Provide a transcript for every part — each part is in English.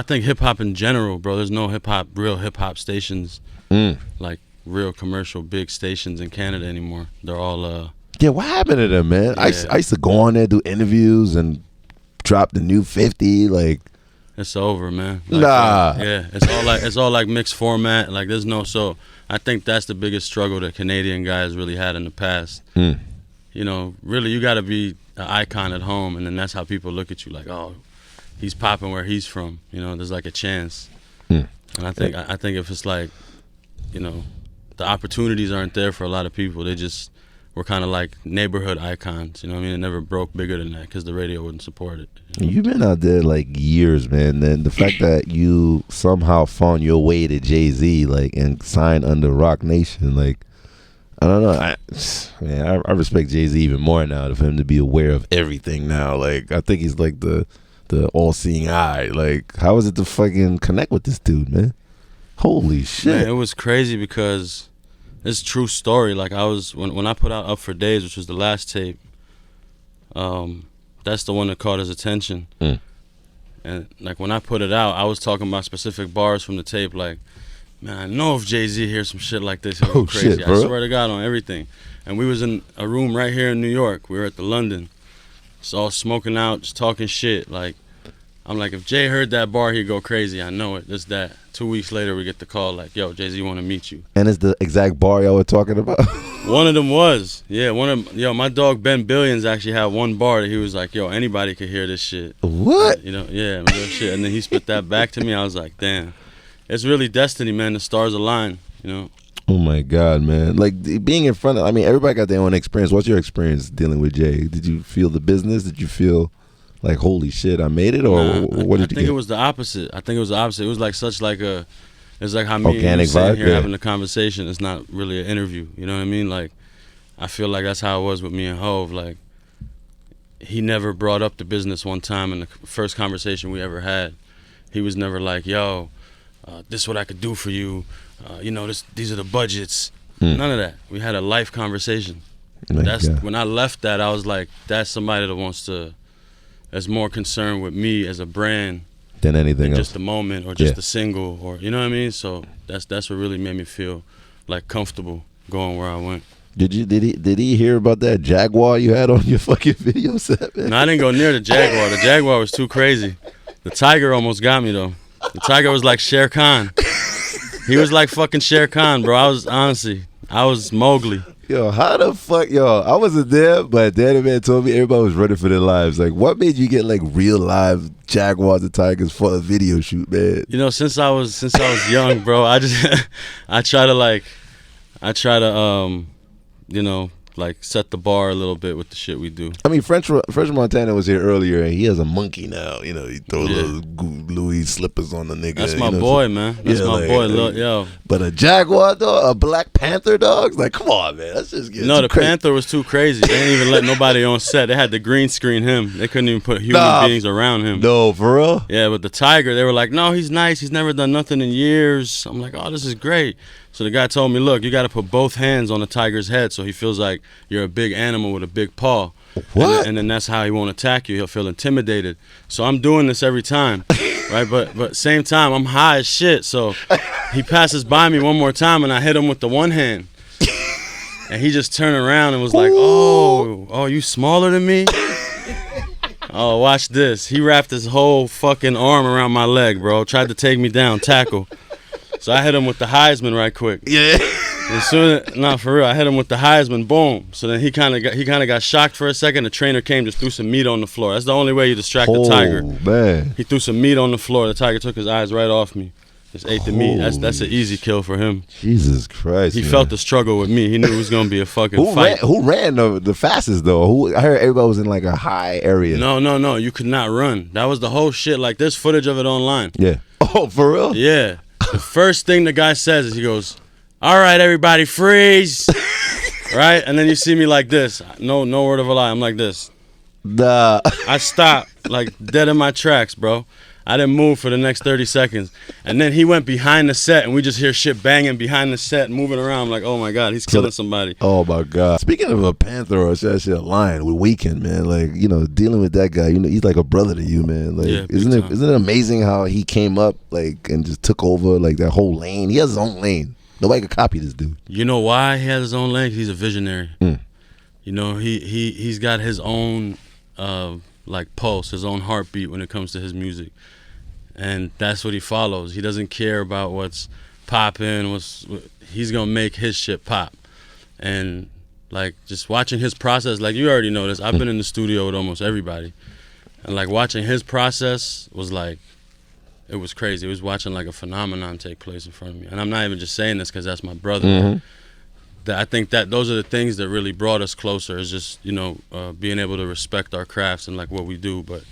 think hip hop in general, bro. There's no real hip hop stations, like real commercial big stations in Canada anymore. They're all yeah, what happened to them, man? Yeah. I used to go on there, do interviews, and drop the new 50. Like, it's over, man. Like, nah. Yeah, it's all like mixed format. Like, there's no. So I think that's the biggest struggle that Canadian guys really had in the past. You know, really, you got to be an icon at home, and then that's how people look at you. Like, oh, he's popping where he's from. You know, there's like a chance. And I think if it's like, you know, the opportunities aren't there for a lot of people. They just were kind of like neighborhood icons. You know what I mean? It never broke bigger than that because the radio wouldn't support it. You know? You've been out there like years, man. And the fact that you somehow found your way to Jay-Z, like, and signed under Roc Nation, like, I don't know. I respect Jay-Z even more now for him to be aware of everything now. Like, I think he's like the all-seeing eye. Like, how was it to fucking connect with this dude, man? Holy shit. Man, it was crazy because it's a true story. Like, I was, when I put out Up for Days, which was the last tape, that's the one that caught his attention. And like, when I put it out, I was talking about specific bars from the tape, like, man, I know if Jay-Z hears some shit like this, he'll go crazy. Shit, bro. I swear to God on everything. And we was in a room right here in New York. We were at the London. Just all smoking out, just talking shit. Like, I'm like, if Jay heard that bar, he'd go crazy. I know it. Just that. 2 weeks later, we get the call like, yo, Jay-Z want to meet you. And it's the exact bar y'all were talking about? One of them was. Yeah, my dog Ben Billions actually had one bar that he was like, yo, anybody could hear this shit. What? You know, yeah, real shit. And then he spit that back to me. I was like, damn. It's really destiny, man. The stars align, you know. Oh my God, man! Like being in front of, I mean, everybody got their own experience. What's your experience dealing with Jay? Did you feel the business? Did you feel like, holy shit, I made it, or what did you? I think it was the opposite. It was like such like a, it's like how me organic and you sitting vibe, here yeah. having a conversation. It's not really an interview. You know what I mean? Like, I feel like that's how it was with me and Hov. Like, he never brought up the business one time in the first conversation we ever had. He was never like, yo, this is what I could do for you. You know, these are the budgets. None of that. We had a life conversation. When I left that, I was like, that's somebody that's more concerned with me as a brand than anything else. Just a moment or just a single, or you know what I mean? So that's what really made me feel like comfortable going where I went. Did he hear about that Jaguar you had on your fucking video set, man? No, I didn't go near the Jaguar. The Jaguar was too crazy. The Tiger almost got me though. The Tiger was like Shere Khan. He was like fucking Shere Khan, bro. I was Mowgli. Yo, how the fuck, I wasn't there, but Danny Man told me everybody was running for their lives. Like, what made you get like real live Jaguars and Tigers for a video shoot, man? You know, since I was young, bro, I try to you know, like set the bar a little bit with the shit we do. I mean, French Montana was here earlier, and he has a monkey now. You know, he throws little Louis slippers on the nigga. That's my boy, man. That's my boy. Yo. But a Jaguar dog, a Black Panther dog, like, come on, man. That's just getting the Panther was too crazy. They didn't even let nobody on set. They had to green screen him. They couldn't even put human beings around him. No, for real? Yeah, but the Tiger, they were like, no, he's nice. He's never done nothing in years. I'm like, oh, this is great. So the guy told me, look, you got to put both hands on the tiger's head so he feels like you're a big animal with a big paw. What? And then that's how he won't attack you. He'll feel intimidated. So I'm doing this every time, right? But same time, I'm high as shit. So he passes by me one more time, and I hit him with the one hand. And he just turned around and was like, oh, you smaller than me? Oh, watch this. He wrapped his whole fucking arm around my leg, bro. Tried to take me down, tackle. So I hit him with the Heisman right quick. Yeah. For real, I hit him with the Heisman, boom. So then he kind of got shocked for a second. The trainer came, just threw some meat on the floor. That's the only way you distract the tiger. Man. He threw some meat on the floor. The tiger took his eyes right off me. Just ate the meat. That's an easy kill for him. Jesus Christ. He felt the struggle with me. He knew it was gonna be a fucking fight. Who ran the fastest though? I heard everybody was in like a high area. No. You could not run. That was the whole shit. Like, there's footage of it online. Yeah. Oh, for real? Yeah. The first thing the guy says is he goes, all right, everybody, freeze. Right? And then you see me like this. No word of a lie. I'm like this. Nah. I stopped, like, dead in my tracks, bro. I didn't move for the next 30 seconds. And then he went behind the set, and we just hear shit banging behind the set, moving around. I'm like, oh my God, he's killing somebody. Oh my God. Speaking of a Panther or shit, a lion with Weeknd, man, like, you know, dealing with that guy, you know, he's like a brother to you, man. Like, Yeah, isn't it amazing how he came up, like, and just took over, like, that whole lane? He has his own lane. Nobody could copy this dude. You know why he has his own lane? He's a visionary. Mm. You know, he's got his own like pulse, his own heartbeat when it comes to his music, and that's what he follows. He doesn't care about what's popping. He's gonna make his shit pop, and like just watching his process. Like you already know this. I've been in the studio with almost everybody, and like watching his process was like, it was crazy. It was watching like a phenomenon take place in front of me, and I'm not even just saying this because that's my brother. Mm-hmm. I think that those are the things that really brought us closer, is just, you know, being able to respect our crafts and like what we do. But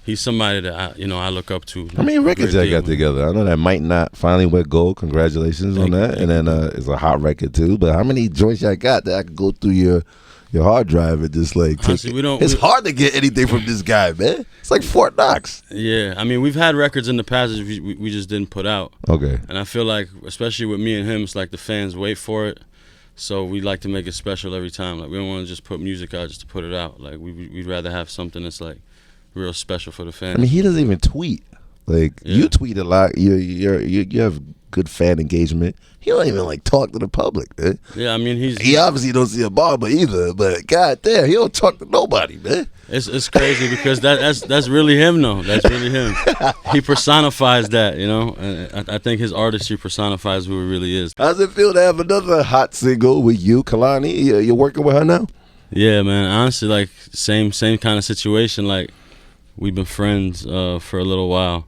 he's somebody that I look up to. How many records I got together? I know that Might Not finally went gold. Congratulations on that. And then it's a hot record too. But how many joints y'all got that I could go through your hard drive and just like honestly, it's hard to get anything from this guy, man. It's like Fort Knox. Yeah, I mean, we've had records in the past that we just didn't put out. Okay. And I feel like, especially with me and him, it's like the fans wait for it. So we like to make it special every time. Like we don't want to just put music out just to put it out. Like we'd rather have something that's like real special for the fans. I mean, he doesn't even tweet. Like you tweet a lot. You have good fan engagement. He don't even like talk to the public, man. Yeah, I mean he obviously don't see a barber either. But god damn, he don't talk to nobody, man. It's crazy because that's really him though. That's really him. He personifies that, you know. And I think his artistry personifies who he really is. How's it feel to have another hot single with you, Kehlani? You're working with her now? Yeah, man. Honestly, like same kind of situation. Like we've been friends for a little while,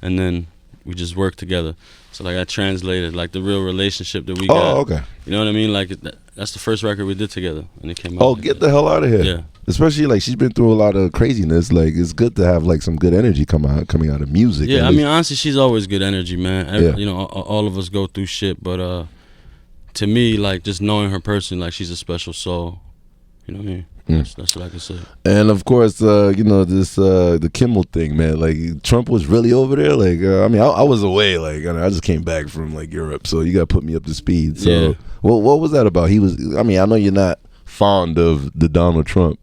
and then we just worked together. So like I translated like the real relationship that we got. Oh, okay. You know what I mean? Like that's the first record we did together, and it came out. Oh, get the hell out of here! Yeah. Especially like she's been through a lot of craziness. Like it's good to have like some good energy coming out of music. Yeah, I mean honestly, she's always good energy, man. Yeah. You know, all of us go through shit, but to me, like just knowing her personally, like she's a special soul. You know what I mean? That's what I can say. And of course, you know this the Kimmel thing, man. Like Trump was really over there. Like I mean, I was away. Like I just came back from like Europe, so you got to put me up to speed. So yeah. what was that about? He was. I mean, I know you're not fond of the Donald Trump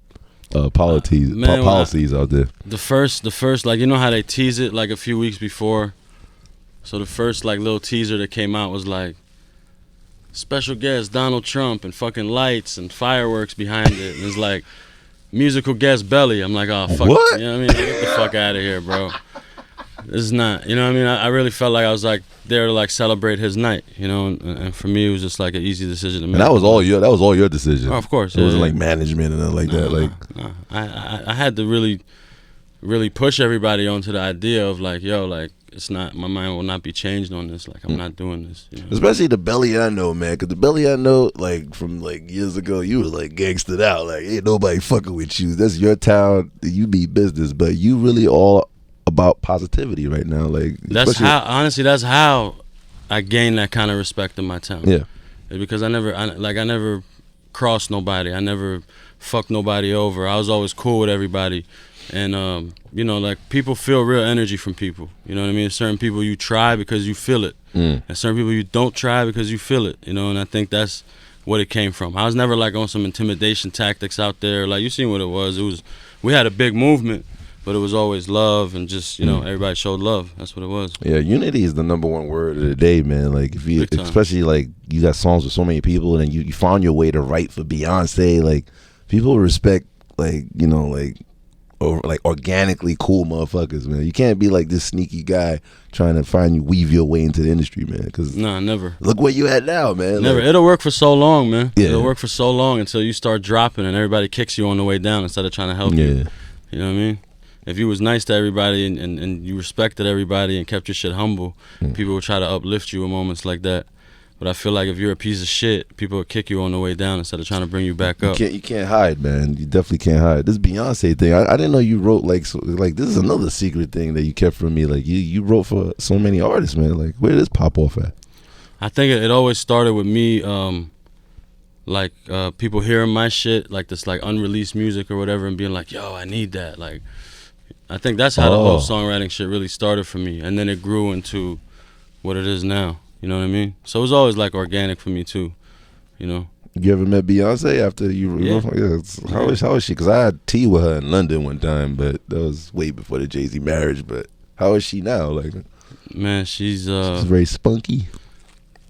policies out there. The first, like you know how they tease it like a few weeks before. So the first like little teaser that came out was like, special guest Donald Trump, and fucking lights and fireworks behind it, and it's like musical guest Belly. I'm like, oh fuck, what? You know what I mean? Get the fuck out of here, bro. This is not, you know what I mean? I really felt like I was like there to like celebrate his night, you know, and for me it was just like an easy decision to make. And that was all your decision. Oh, of course. It wasn't like management and nothing like that. Like I had to really push everybody onto the idea of like, yo, like it's not, my mind will not be changed on this. Like I'm not doing this. You know? Especially the Belly I know, man. Because the Belly I know, like from like years ago, you were like gangstered out. Like ain't nobody fucking with you. That's your town. You be business, but you really all about positivity right now. Like that's how I gained that kind of respect in my town. Yeah, it's because I never crossed nobody. I never fucked nobody over. I was always cool with everybody. And you know, like people feel real energy from people. You know what I mean? Certain people you try because you feel it, and certain people you don't try because you feel it. You know, and I think that's what it came from. I was never like on some intimidation tactics out there. Like you seen what it was. We had a big movement, but it was always love and just, you know, everybody showed love. That's what it was. Yeah, unity is the #1 word of the day, man. Like if you, especially like you got songs with so many people, and you found your way to write for Beyonce. Like people respect, like you know, like organically cool motherfuckers, man. You can't be like this sneaky guy trying to weave your way into the industry, man. Cause nah, never. Look where you at now, man. Never. Like, it'll work for so long, man. Yeah. It'll work for so long until you start dropping and everybody kicks you on the way down instead of trying to help you. You know what I mean? If you was nice to everybody and you respected everybody and kept your shit humble, people would try to uplift you in moments like that. But I feel like if you're a piece of shit, people will kick you on the way down instead of trying to bring you back up. You can't hide, man. You definitely can't hide. This Beyonce thing, I didn't know you wrote like this is another secret thing that you kept from me. Like you wrote for so many artists, man. Like where did this pop off at? I think it always started with me, people hearing my shit, like this like unreleased music or whatever, and being like, yo, I need that. Like I think that's how the whole songwriting shit really started for me, and then it grew into what it is now. You know what I mean? So it was always like organic for me too. You know. You ever met Beyonce after you? Yeah. How is she? Because I had tea with her in London one time, but that was way before the Jay-Z marriage. But how is she now? Like, man, she's very spunky.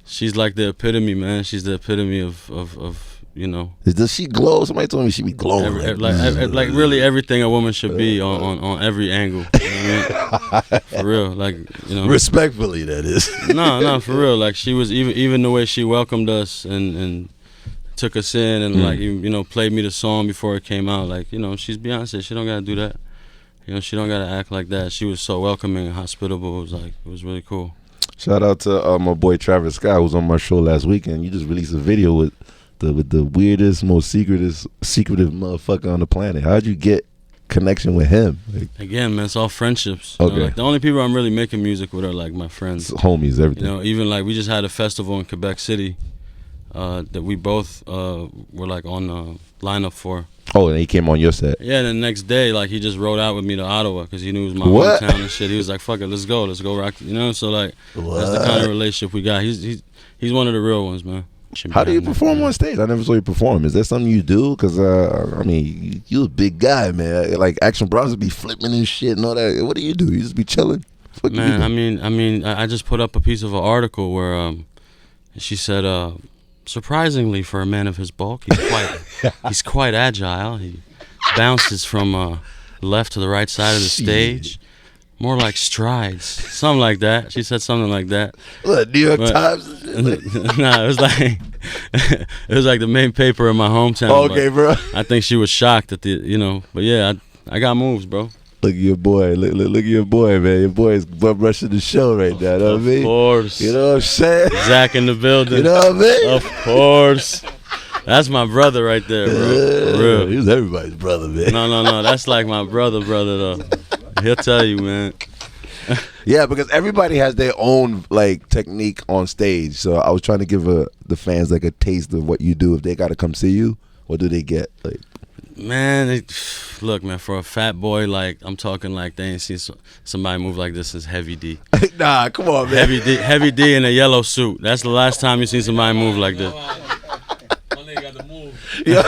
She's like the epitome, man. She's the epitome of you know. Does she glow? Somebody told me she be glowing. Like really everything a woman should be on every angle. You know what I mean? For real, like, you know. Respectfully, that is. No, for real. Like, she was even the way she welcomed us and took us in and like, you know, played me the song before it came out. Like, you know, she's Beyonce. She don't gotta do that. You know, she don't gotta act like that. She was so welcoming and hospitable. It was really cool. Shout out to my boy Travis Scott, who was on my show last weekend. You just released a video with the weirdest, most secretive motherfucker on the planet. How'd you get connection with him? Like, again, man, it's all friendships. Okay. You know, like, the only people I'm really making music with are like my friends, homies, everything. You know, even like we just had a festival in Quebec City that we both were like on the lineup for. Oh, and he came on your set. Yeah, and the next day, like, he just rode out with me to Ottawa because he knew it was my hometown and shit. He was like, "Fuck it, let's go rock." You know, so like, that's the kind of relationship we got. He's one of the real ones, man. How do you perform on stage? I never saw you perform. Is that something you do? Because I mean, you a big guy, man. Like, Action Bronson be flipping and shit and all that. What do? You just be chilling? Man, I mean, I just put up a piece of an article where she said, surprisingly for a man of his bulk, he's quite agile. He bounces from left to the right side of the stage. More like strides, something like that. She said something like that. What, New York Times? Nah, it was like the main paper in my hometown. Okay, bro. I think she was shocked at but yeah, I got moves, bro. Look at your boy. Look at your boy, man. Your boy is butt rushing the show right now. You know what I mean? Of course. You know what I'm saying? Zach in the building. You know what I mean? Of course. That's my brother right there, bro. For real. He's everybody's brother, man. No. That's like my brother, though. He'll tell you, man. Yeah, because everybody has their own like technique on stage. So I was trying to give the fans like a taste of what you do. If they got to come see you, what do they get? Like, man, look, man. For a fat boy, like, I'm talking like they ain't seen somebody move like this since Heavy D. Nah, come on, man. Heavy D in a yellow suit. That's the last time you seen somebody move like this. Got to move. Yo,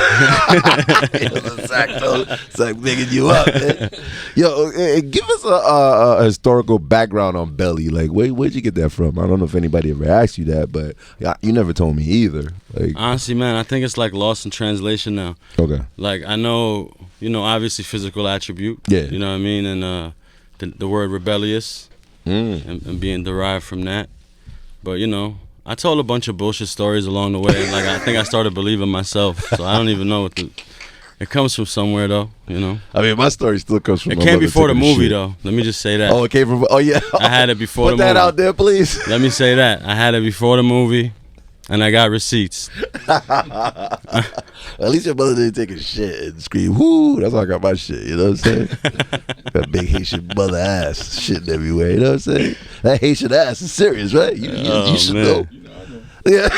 Zach bigging you up, man. Yo, give us a historical background on Belly. Like, where'd you get that from? I don't know if anybody ever asked you that, but you never told me either. Like, honestly, man, I think it's like lost in translation now. Okay. Like, I know, obviously physical attribute. Yeah. You know what I mean? And the word rebellious and being derived from that. But, I told a bunch of bullshit stories along the way, and like I think I started believing myself. So I don't even know it comes from somewhere though, I mean, my story still comes from. It came before the movie though. Let me just say that. Oh, it came from. Oh yeah. I had it before the movie. Put that out there, please. Let me say that I had it before the movie, and I got receipts. At least your mother didn't take a shit and scream, "Whoo!" That's how I got my shit. You know what I'm saying? That big Haitian mother ass shitting everywhere. You know what I'm saying? That Haitian ass is serious, right? You should know. Yeah.